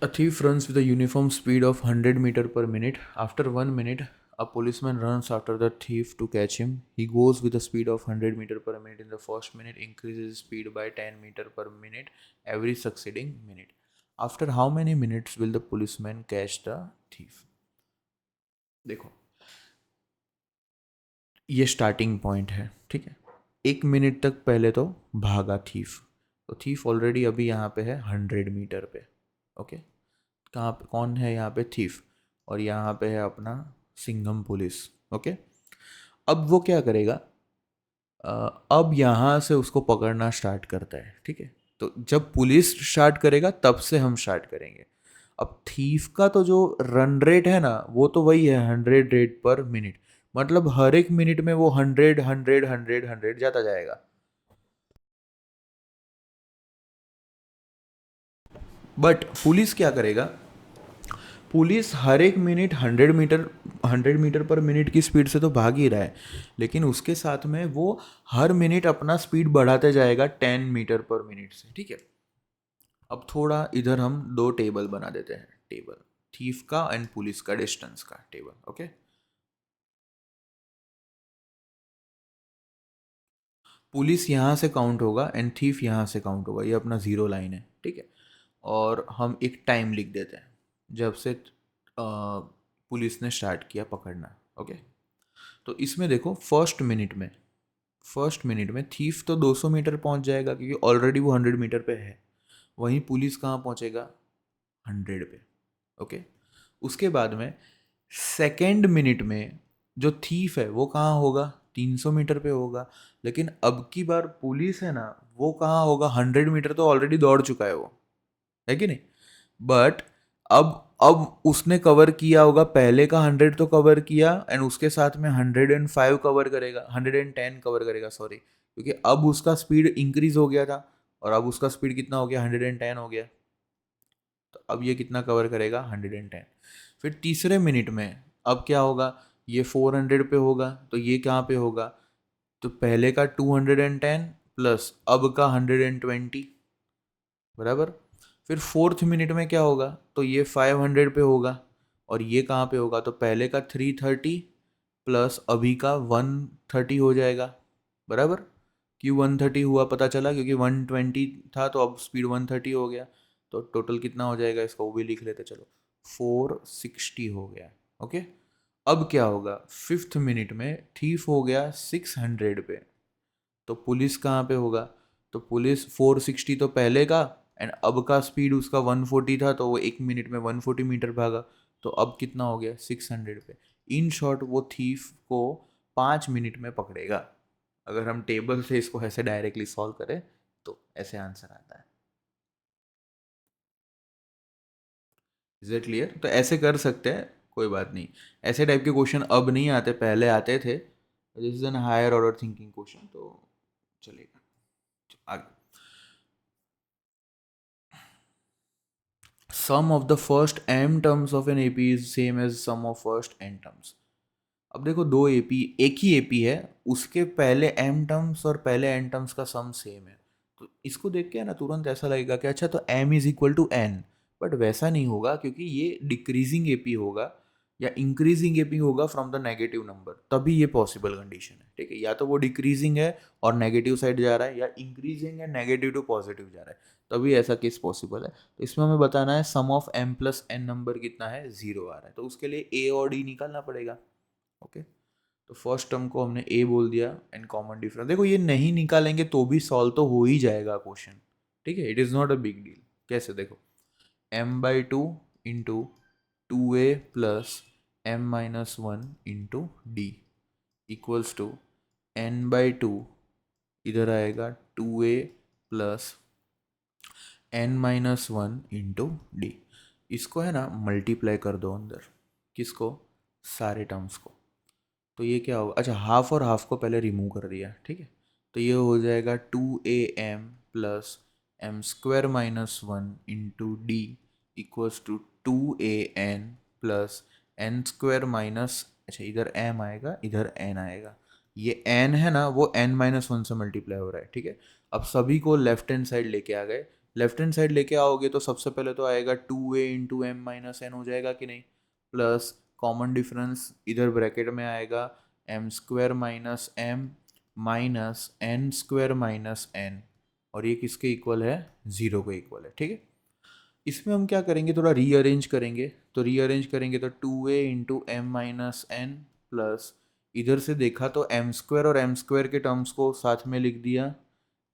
A thief runs with a uniform speed of 100 meter per minute. After 1 minute, a policeman runs after the thief to catch him. He goes with a speed of 100 meter per minute in the first minute, increases his speed by 10 meter per minute every succeeding minute. After how many minutes will the policeman catch the thief? देखो, ये starting point है, ठीक है। 1 minute तक पहले तो भागा thief, तो थीफ ऑलरेडी अभी यहाँ पे है 100 मीटर पे, ओके। कहाँ पे कौन है यहाँ पे, थीफ, और यहाँ पे है अपना सिंघम पुलिस, ओके। अब वो क्या करेगा, अब यहाँ से उसको पकड़ना स्टार्ट करता है, ठीक है। तो जब पुलिस स्टार्ट करेगा तब से हम स्टार्ट करेंगे। अब थीफ का तो जो रन रेट है ना वो तो वही है 100 रेट पर मिनट, मतलब हर एक मिनट में वो 100 जाता जाएगा। बट पुलिस क्या करेगा, पुलिस हर एक मिनट 100 मीटर पर मिनट की स्पीड से तो भाग ही रहा है, लेकिन उसके साथ में वो हर मिनट अपना स्पीड बढ़ाते जाएगा 10 मीटर पर मिनट से, ठीक है। अब थोड़ा इधर हम दो टेबल बना देते हैं, टेबल थीफ का एंड पुलिस का डिस्टेंस का टेबल, ओके। पुलिस यहाँ से काउंट होगा एंड थीफ यहाँ से काउंट होगा, ये अपना जीरो लाइन है, ठीक है। और हम एक टाइम लिख देते हैं जब से पुलिस ने स्टार्ट किया पकड़ना, ओके। तो इसमें देखो फर्स्ट मिनट में थीफ तो 200 मीटर पहुंच जाएगा क्योंकि ऑलरेडी वो 100 मीटर पे है। वहीं पुलिस कहाँ पहुंचेगा, 100 पे, ओके। उसके बाद में सेकेंड मिनट में जो थीफ है वो कहाँ होगा, 300 मीटर पे होगा। लेकिन अब की बार पुलिस है ना, वो कहाँ होगा, 100 मीटर तो ऑलरेडी दौड़ चुका है वो, है कि नहीं। बट अब उसने कवर किया होगा, पहले का 100 तो कवर किया, एंड उसके साथ में 105 कवर करेगा, 110 कवर करेगा सॉरी, क्योंकि अब उसका स्पीड इंक्रीज हो गया था, और अब उसका स्पीड कितना हो गया, 110 हो गया। तो अब ये कितना कवर करेगा, 110। फिर तीसरे मिनट में अब क्या होगा, ये 400 पे होगा, तो ये कहाँ पे होगा, तो पहले का 210 प्लस अब का 120, बराबर। फिर फोर्थ मिनट में क्या होगा, तो ये 500 पे होगा, और ये कहाँ पे होगा, तो पहले का 330 प्लस अभी का 130 हो जाएगा, बराबर। क्यों 130 हुआ पता चला, क्योंकि 120 था तो अब स्पीड 130 हो गया। तो टोटल कितना हो जाएगा इसका, वो भी लिख लेते चलो, 460 हो गया। ओके। अब क्या होगा, फिफ्थ मिनट में थीफ हो गया 600 पे, तो पुलिस कहाँ पे होगा, तो पुलिस 460 तो पहले का, एंड अब का स्पीड उसका 140 था, तो वो 1 मिनट में 140 मीटर भागा, तो अब कितना हो गया, 600 पे। इन शॉर्ट वो थीफ को 5 मिनट में पकड़ेगा। अगर हम टेबल से इसको ऐसे डायरेक्टली सॉल्व करें तो ऐसे आंसर आता है। इज इट क्लियर, तो ऐसे कर सकते हैं, कोई बात नहीं। ऐसे टाइप के क्वेश्चन अब नहीं आते, पहले आते थे। This is an higher order thinking question, तो चलेगा आगे। Sum of the first m terms of an AP is same as sum of first n terms. अब देखो दो एपी, एक ही एपी है, उसके पहले m टर्म्स और पहले n टर्म्स का सम सेम है, तो इसको देख के ना तुरंत ऐसा लगेगा कि अच्छा तो m is equal to n। But वैसा नहीं होगा, क्योंकि ये डिक्रीजिंग एपी होगा या इंक्रीजिंग एपी होगा फ्रॉम द नेगेटिव नंबर, तभी ये पॉसिबल कंडीशन है, ठीक है। या तो वो डिक्रीजिंग है और नेगेटिव साइड जा रहा है, या इंक्रीजिंग है नेगेटिव टू पॉजिटिव जा रहा है, तभी ऐसा केस पॉसिबल है। तो इसमें हमें बताना है sum of m plus n number कितना है, 0 आ रहा है, तो उसके लिए a और d निकालना पड़ेगा। ओके। तो फर्स्ट टर्म को हमने a बोल दिया, एंड कॉमन डिफरेंस देखो, ये नहीं निकालेंगे तो भी सॉल्व तो हो ही जाएगा क्वेश्चन, ठीक है। It is not a big deal. कैसे, देखो m/2 into 2a plus m-1 into D equals to n/2, इधर आएगा 2a plus n-1 into D. इसको है ना मल्टीप्लाई कर दो अंदर, किसको, सारे टर्म्स को। तो ये क्या होगा, अच्छा हाफ और हाफ को पहले रिमूव कर दिया, ठीक है। तो ये हो जाएगा 2am plus m² - 1 into D equals to 2an plus n² minus, अच्छा इधर m आएगा इधर n आएगा, ये n है ना वो n-1 से मल्टीप्लाई हो रहा है, ठीक है। अब सभी को लेफ्ट हैंड साइड लेके आ गए, लेफ्ट हैंड साइड लेके आओगे तो सबसे पहले तो आएगा 2a इंटू m-n हो जाएगा कि नहीं, प्लस कॉमन डिफरेंस इधर ब्रैकेट में आएगा m² minus m minus n² minus n, और ये किसके इक्वल है, 0 के इक्वल है, ठीक है। इसमें हम क्या करेंगे, थोड़ा रीअरेंज करेंगे, तो रीअरेंज करेंगे तो 2a into m minus n plus, इधर से देखा तो m² और m² के टर्म्स को साथ में लिख दिया,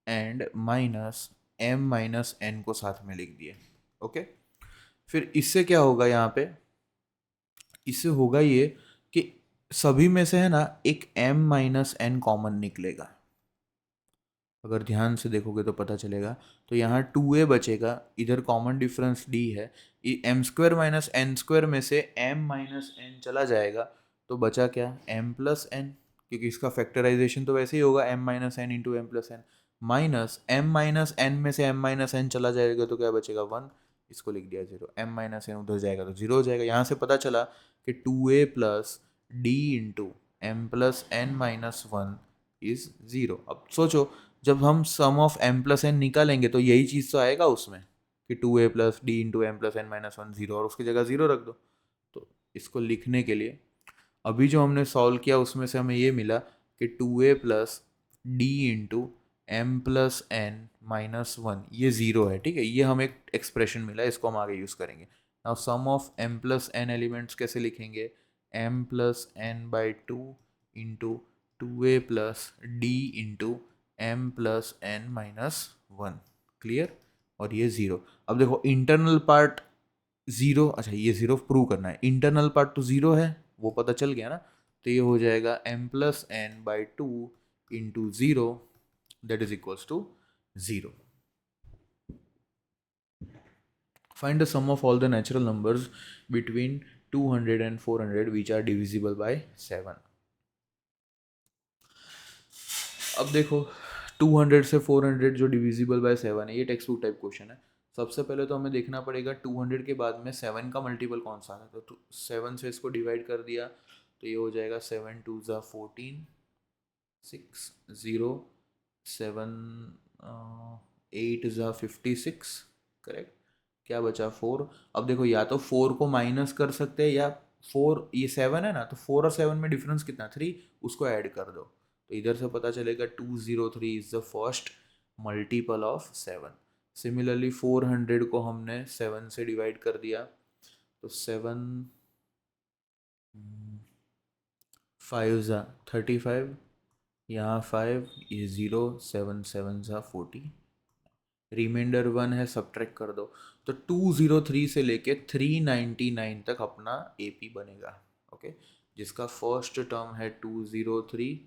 and minus m minus n को साथ में लिख दिया। ओके। फिर इससे क्या होगा यहाँ पे, इससे होगा ये कि सभी में से है ना एक m-n कॉमन निकलेगा, अगर ध्यान से देखोगे तो पता चलेगा। तो यहाँ 2a बचेगा, इधर कॉमन डिफरेंस d है, m² माइनस n² में से m-n चला जाएगा, तो बचा क्या, m प्लस n, क्योंकि इसका फैक्टराइजेशन तो वैसे ही होगा m-n into m plus n, minus m-n में से m-n चला जाएगा तो क्या बचेगा 1, इसको लिख दिया 0, m-n उधर जाएगा तो 0 हो जाएगा। यहाँ से पता चला कि 2a plus d into m plus n-1 is 0। अब सोचो, जब हम sum of m plus N निकालेंगे तो यही चीज़ तो आएगा उसमें, कि 2a plus D into M plus n-1 0, और उसकी जगह 0 रख दो। तो इसको लिखने के लिए अभी जो हमने सॉल्व किया उसमें से हमें ये मिला कि 2a plus D into M plus n-1 ये 0 है, ठीक है। ये हमें एक एक्सप्रेशन मिला, इसको हम आगे यूज़ करेंगे। Now sum of m plus n elements कैसे लिखेंगे, m plus n/2 into 2a plus D into m plus n-1, clear. और ये 0। अब देखो इंटरनल पार्ट ज़ीरो, अच्छा ये ज़ीरो प्रूव करना है, इंटरनल पार्ट तो ज़ीरो है, वो पता चल गया ना, तो ये हो जाएगा m plus N by two into zero that is equals to zero. Find the sum of all the natural numbers between 200 and 400 which are divisible by 7. अब देखो 200 से 400 जो डिविजिबल बाय 7 है, ये टेक्स्ट बुक टाइप क्वेश्चन है. सबसे पहले तो हमें देखना पड़ेगा 200 के बाद में 7 का मल्टीपल कौन सा है. तो 7 से इसको डिवाइड कर दिया तो ये हो जाएगा 7 टू ज़ा 14, 6 0, 7 8 ज़ा 56, करेक्ट. क्या बचा 4. अब देखो या तो 4 को माइनस कर सकते हैं या 4, ये 7 है ना, तो 4 और 7 में डिफरेंस कितना 3, उसको ऐड कर दो. तो इधर से पता चलेगा 203 is the first multiple of 7. Similarly 400 को हमने 7 से डिवाइड कर दिया तो 7 5 ज़ा 35, यहाँ 5, ये 0, 7 7 ज़ा 40, रिमाइंडर 1 है, सब्ट्रैक्ट कर दो. तो 203 से लेके 399 तक अपना एपी बनेगा. ओके, जिसका फर्स्ट टर्म है 203,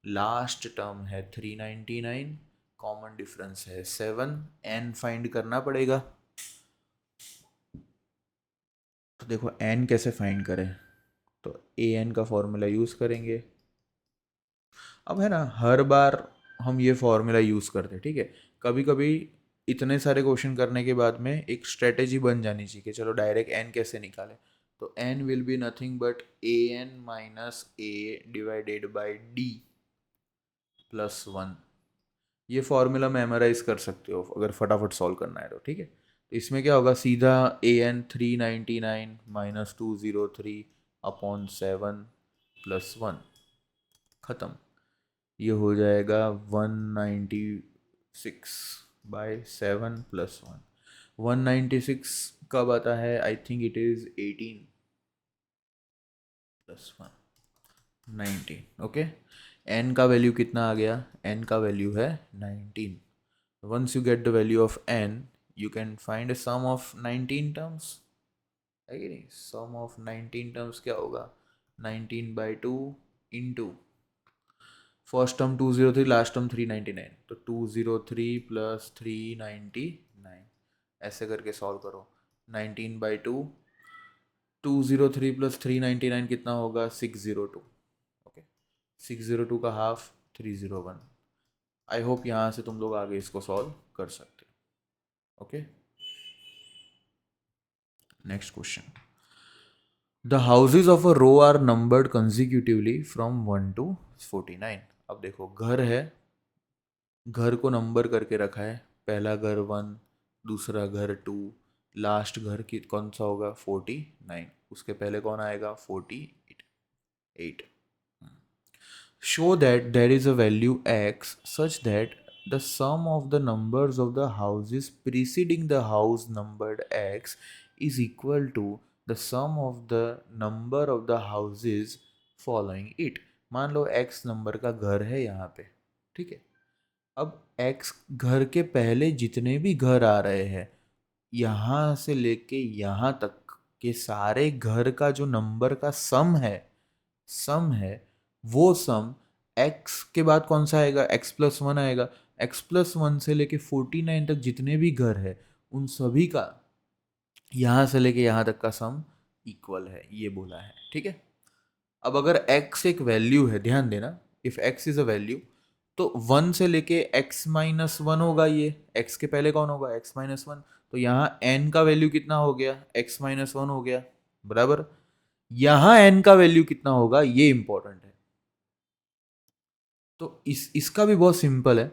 लास्ट टर्म है 399, कॉमन डिफरेंस है 7, एन फाइंड करना पड़ेगा. तो देखो एन कैसे फाइंड करें, तो ए एन का फॉर्मूला यूज़ करेंगे. अब है ना, हर बार हम ये फॉर्मूला यूज़ करते, ठीक है. कभी कभी इतने सारे क्वेश्चन करने के बाद में एक स्ट्रेटेजी बन जानी चाहिए कि चलो डायरेक्ट एन कैसे निकालें. तो N will be nothing but A N minus A divided by D plus 1. ये फॉर्मूला मेमोराइज कर सकते हो अगर फटाफट सॉल्व करना है तो, ठीक है. तो इसमें क्या होगा, सीधा A N 399 minus 203 upon 7 plus 1, ख़त्म. ये हो जाएगा 196 बाय 7 प्लस 1. 196 कब आता है, I think it is 18 plus 1, 19. Okay, N का वैल्यू कितना आ गया, एन का वैल्यू है 19. Once you get the value of N you can find a sum of 19 terms, है कि नहीं. सम ऑफ 19 टर्म्स क्या होगा, 19 by 2 into first term 203, last term 399, तो 203 प्लस 399, ऐसे करके सॉल्व करो. 19 बाई 2, 203 प्लस 399 कितना होगा, 602. ओके, 602 का हाफ 301. आई होप यहाँ से तुम लोग आगे इसको सॉल्व कर सकते हो. Okay, next question. The houses of a row are numbered consecutively from 1 to 49. अब देखो घर है, घर को नंबर करके रखा है, पहला घर 1, दूसरा घर 2, लास्ट घर की कौन सा होगा 49, उसके पहले कौन आएगा 48. Show that there is a value x such that the sum of the numbers of the houses preceding the house numbered x is equal to the sum of the number of the houses following it. मान लो x number का घर है यहाँ पे, ठीक है. अब x घर के पहले जितने भी घर आ रहे हैं, यहाँ से लेके यहाँ तक के सारे घर का जो नंबर का सम है वो सम x के बाद कौन सा आएगा, x प्लस 1 आएगा. x प्लस 1 से लेके 49 तक जितने भी घर है उन सभी का यहाँ से लेके यहाँ तक का सम इक्वल है, ये बोला है, ठीक है. अब अगर x एक वैल्यू है, ध्यान देना, if x is a value तो 1 से लेके x माइनस 1 होगा. ये x के पहले कौन होगा, x माइनस 1. तो यहाँ n का वैल्यू कितना हो गया, x माइनस 1 हो गया, बराबर. यहाँ n का वैल्यू कितना होगा, ये इंपॉर्टेंट है. तो इसका भी बहुत सिंपल है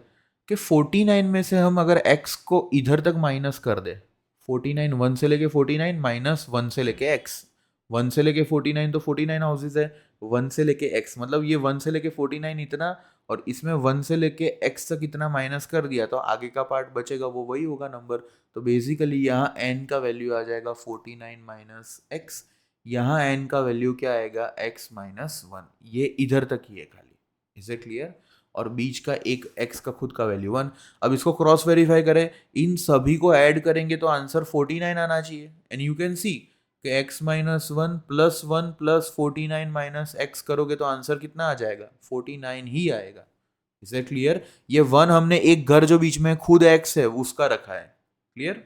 कि 49 में से हम अगर x को इधर तक माइनस कर दे, 49 1 से लेके 49 माइनस 1 से लेके x, 1 से लेके 49 तो 49 हाउसेज है, 1 से लेके x मतलब ये 1 से लेके 49 इतना, और इसमें 1 से लेके x तक इतना माइनस कर दिया तो आगे का पार्ट बचेगा वो वही होगा नंबर. तो बेसिकली यहाँ n का वैल्यू आ जाएगा 49 माइनस x, यहाँ n का वैल्यू क्या आएगा x माइनस 1. ये इधर तक ही है खाली. Is it clear. और बीच का एक x का खुद का वैल्यू 1। अब इसको क्रॉस वेरीफाई करें, इन सभी को ऐड करेंगे तो आंसर 49 आना चाहिए। एंड यू कैन सी कि x minus one plus 49 minus x करोगे तो आंसर कितना आ जाएगा, 49 ही आएगा। Is it clear? ये 1 हमने एक घर जो बीच में खुद x है उसका रखा है। क्लियर?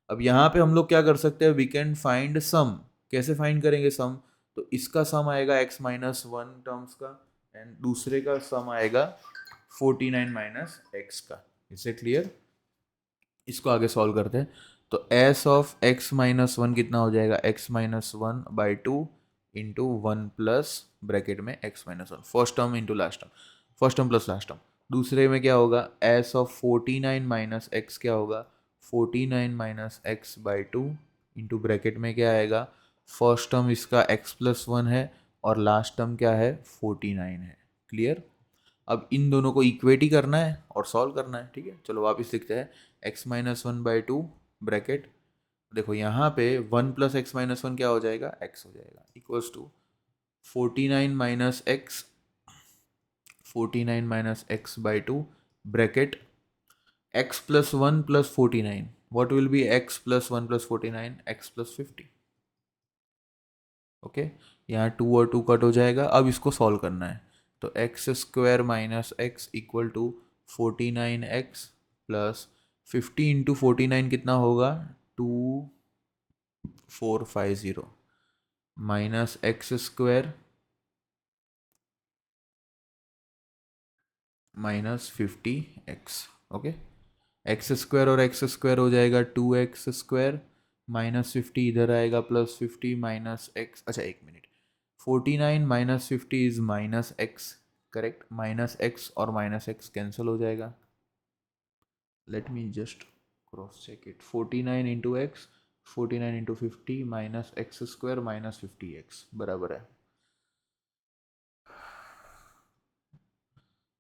अब यहाँ पे हम लोग क्या कर सकते हैं, वी कैन फाइंड सम। कैसे फाइंड करेंगे सम? तो इसका सम आएगा x माइनस वन टर्म्स का एंड दूसरे का सम आएगा 49 माइनस एक्स का। इसे क्लियर? इसको आगे सॉल्व करते हैं। तो s of x minus one कितना हो जाएगा, x minus one by two into one plus bracket में x minus one, first term into last term, first term plus last term. दूसरे में क्या होगा, s ऑफ 49 माइनस एक्स क्या होगा, 49 minus X by two into bracket में क्या आएगा, फर्स्ट टर्म इसका x प्लस वन है और लास्ट टर्म क्या है, 49 है। क्लियर? अब इन दोनों को इक्वेट ही करना है और सॉल्व करना है। ठीक है, चलो वापस लिखते हैं। x minus one by two bracket, देखो यहाँ पे 1 प्लस एक्स माइनस वन क्या हो जाएगा, x हो जाएगा, equals to 49 minus X, 49 minus X by two bracket x plus one plus 49, what will be x plus one plus 49, x plus 50। Okay, यहाँ two और टू कट हो जाएगा। अब इसको सॉल्व करना है, तो X square minus X equal to 49x plus 50 into 49 कितना होगा, 2450 minus X square minus 50x। Okay, X square और एक्स स्क्वायर हो जाएगा 2x स्क्वायर माइनस 50 इधर आएगा प्लस 50 माइनस एक्स। अच्छा एक मिनट, 49 minus 50 is minus X, correct, minus X और माइनस एक्स कैंसिल हो जाएगा। Let me just cross check it, 49 into X, 49 into 50 minus X square minus 50x बराबर है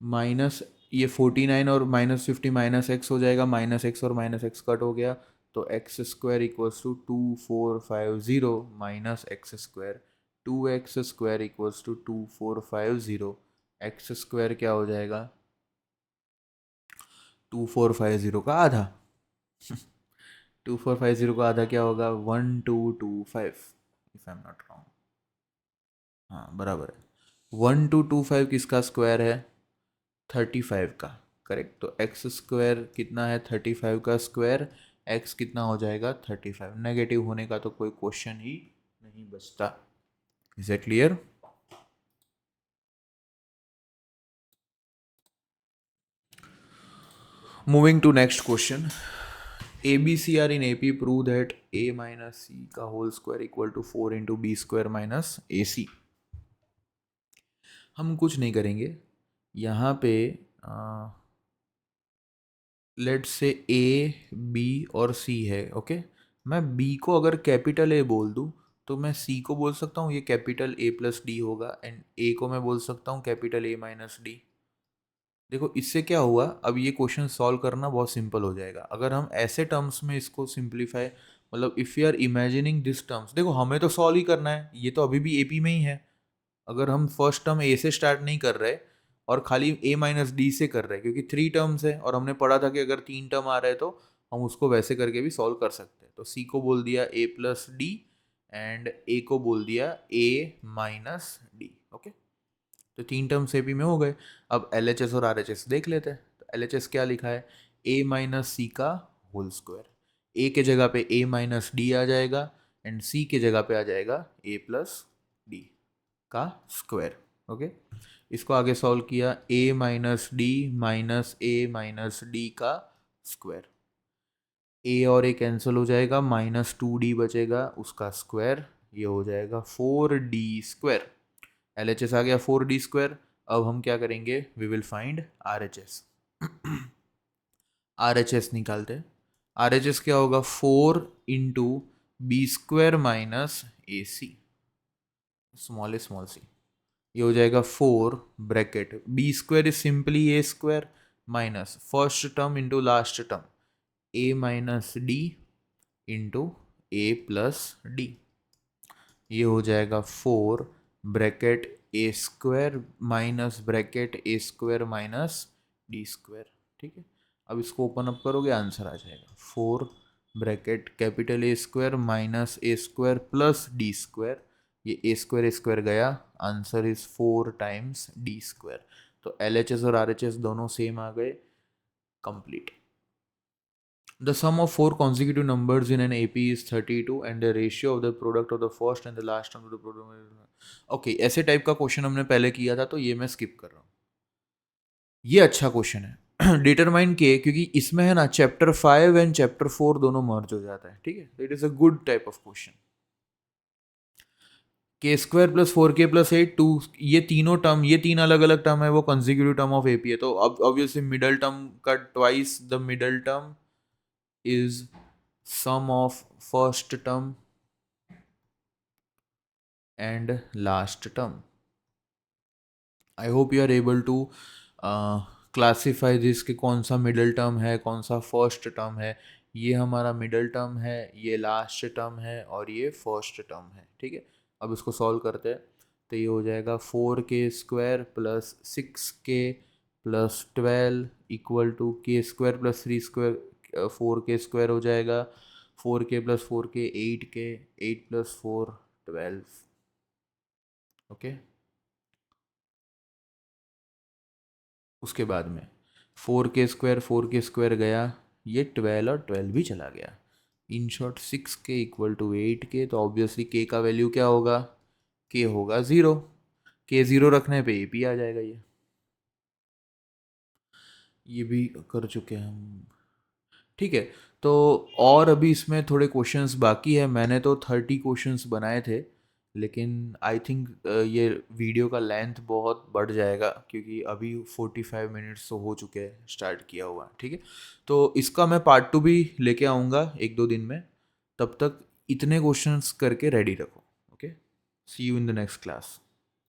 माइनस, ये 49 और माइनस 50 माइनस एक्स हो जाएगा, माइनस एक्स और माइनस एक्स कट हो गया, तो X square equals to 2450 minus X square, 2x square equals to 2450, X square क्या हो जाएगा, 2450 का आधा 2450 का आधा क्या होगा, 1225, if I am not wrong. हाँ बराबर है, 1225 किसका स्क्वायर है, 35 का, करेक्ट। तो एक्स स्क्वायर कितना है, 35 का स्क्वायर, एक्स कितना हो जाएगा, 35। नेगेटिव होने का तो कोई क्वेश्चन ही नहीं बचता। Is it clear? Moving to next question, A B C are in A P, prove that A minus C का whole square equal to 4 into B square minus A C. हम कुछ नहीं करेंगे यहाँ पे, लेट से ए बी और सी है। ओके, मैं बी को अगर कैपिटल ए बोल दूँ तो मैं सी को बोल सकता हूँ ये कैपिटल ए प्लस डी होगा, एंड ए को मैं बोल सकता हूँ कैपिटल ए माइनस डी। देखो इससे क्या हुआ, अब ये क्वेश्चन सॉल्व करना बहुत सिंपल हो जाएगा अगर हम ऐसे टर्म्स में इसको सिंप्लीफाई, मतलब if you are imagining this terms, देखो हमें तो सॉल्व ही करना है, ये तो अभी भी एपी में ही है। अगर हम फर्स्ट टर्म ए से स्टार्ट नहीं कर रहे और खाली ए माइनस डी से कर रहे हैं, क्योंकि 3 टर्म्स है और हमने पढ़ा था कि अगर 3 टर्म आ रहे हैं तो हम उसको वैसे करके भी सॉल्व कर सकते हैं। तो सी को बोल दिया ए प्लस डी एंड ए को बोल दिया ए माइनस डी। ओके, तो 3 टर्म्स ए पी में हो गए। अब एल एच एस और आर एच एस देख लेते हैं। तो एल एच एस क्या लिखा है, ए माइनस सी का होल स्क्वायर, ए के जगह पे ए माइनस डी आ जाएगा एंड सी के जगह पे आ जाएगा ए प्लस डी का स्क्वायर। ओके, इसको आगे सॉल्व किया, ए माइनस डी का स्क्वायर, ए और ए कैंसिल हो जाएगा, माइनस 2d बचेगा उसका स्क्वायर, ये हो जाएगा 4d square. L H S आ गया 4d स्क्वायर। अब हम क्या करेंगे, we will find R H S. R H S निकालते, आर एच एस क्या होगा, 4 into B square minus A C, small C, ये हो जाएगा 4 bracket, B square is simply A square minus first term into last term A minus D into A plus D, ये हो जाएगा 4 bracket ए square minus bracket ए square minus D square, ठीक है। अब इसको ओपन अप करोगे आंसर आ जाएगा 4 bracket capital A square minus A square plus D square, ये ए स्क्वायर गया, answer is 4 times D square. तो LHS और RHS दोनों सेम आ गए, complete. The sum of four consecutive numbers in an AP is 32 and the ratio of the product of the first and the last term of the product। Okay, ऐसे type का question हमने पहले किया था तो ये मैं स्किप कर रहा हूँ। ये अच्छा क्वेश्चन है डिटरमाइन के, क्योंकि इसमें है ना चैप्टर 5 एंड चैप्टर 4 दोनों मर्ज हो जाता है, ठीक है। It is a good type of question. के स्क्वायर प्लस 4k प्लस 8 2, ये तीनों टर्म, ये तीन अलग अलग टर्म है, वो कंसेक्यूटिव टर्म ऑफ एपी है, तो अब ऑब्वियसली मिडल टर्म का twice the middle term is sum of first term and last term. I hope you are able to classify this कि कौन सा मिडल टर्म है, कौन सा फर्स्ट टर्म है। ये हमारा मिडल टर्म है, ये लास्ट टर्म है और ये फर्स्ट टर्म है, ठीक है। अब इसको सॉल्व करते हैं तो ये हो जाएगा 4k square plus 6k plus 12 equal to K square plus 3 square 4k square हो जाएगा, 4k plus 4k 8k, 8 plus 4 12, okay. उसके बाद में 4k स्क्वायर गया, ये 12 और 12 भी चला गया। In short 6k equal to 8k, तो ऑब्वियसली k का वैल्यू क्या होगा, k होगा 0, k 0 रखने पे ए पी आ जाएगा। ये भी कर चुके हैं हम, ठीक है। तो और अभी इसमें थोड़े क्वेश्चंस बाकी है, मैंने तो 30 क्वेश्चंस बनाए थे, लेकिन आई थिंक ये वीडियो का लेंथ बहुत बढ़ जाएगा क्योंकि अभी 45 मिनट्स तो हो चुके हैं स्टार्ट किया हुआ, ठीक है। तो इसका मैं पार्ट 2 भी लेके आऊँगा 1-2 दिन में, तब तक इतने क्वेश्चंस करके रेडी रखो, okay. See you in the next class.